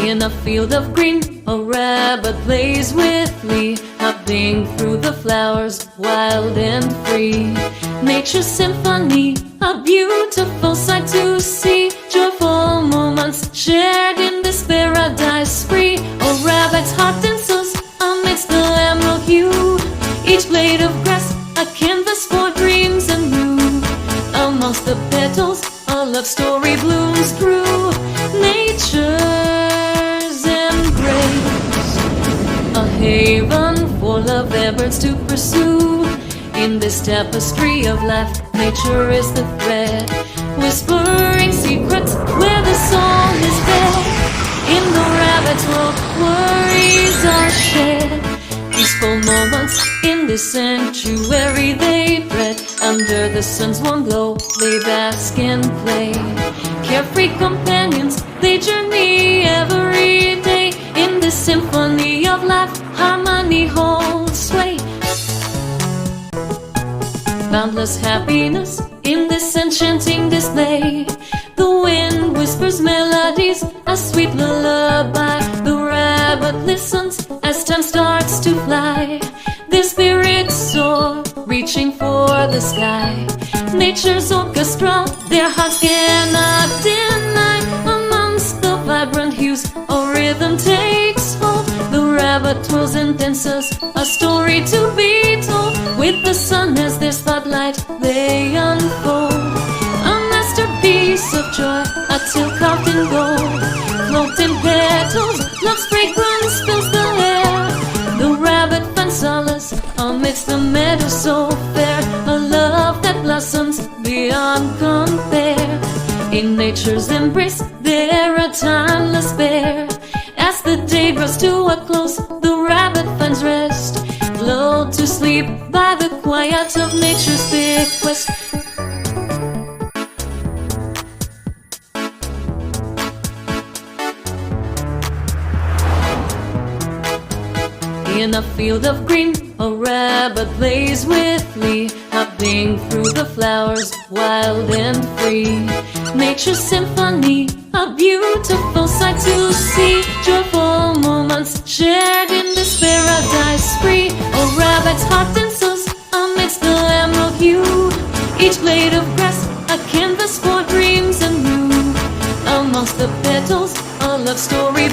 In a field of green, a rabbit plays with glee, hopping through the flowers, wild and free. Nature's symphony, a beautiful sight to see. Joyful moments shared in this paradise free. A rabbit's heart dances amidst the emerald hue. Each blade of grass, a canvas for dreams anew. Amongst the petals, a love story blooms through. Nature's embrace, a haven for lovebirds to pursue. In this tapestry of life, nature is the thread, whispering secrets where the song is fed. In the rabbit's world, worries are shared. Peaceful moments in this sanctuary they thread. Under the sun's warm glow, they bask and play. Carefree companions, they journey every day. In this symphony of life, harmony holds sway. Boundless happiness in this enchanting display. The wind whispers melodies, a sweet lullaby. The rabbit listens as time starts to fly. Their spirits soar, reaching for the sky. Nature's orchestra, their hearts cannot deny. Amongst the vibrant hues, a rhythm takes hold. The rabbit twirls and dances, a story to be told. With the sun as their spotlight, they unfold. A masterpiece of joy, a tale carved in gold. Cloaked in petals, love's fragrance fills the air. The rabbit finds solace amidst the meadow so fair. A love that blossoms beyond compare. In nature's embrace, they're a timeless pair. As the day draws to a close, the rabbit finds rest, lulled to sleep by the quiet of nature's bequest. In a field of green, a rabbit plays with glee, hopping through the flowers, wild and free. Nature's symphony, a beautiful sight to see. Joyful moments shared in this paradise free. A rabbit's heart dances amidst the emerald hue. Each blade of grass, a canvas for dreams anew. Amongst the petals, a love story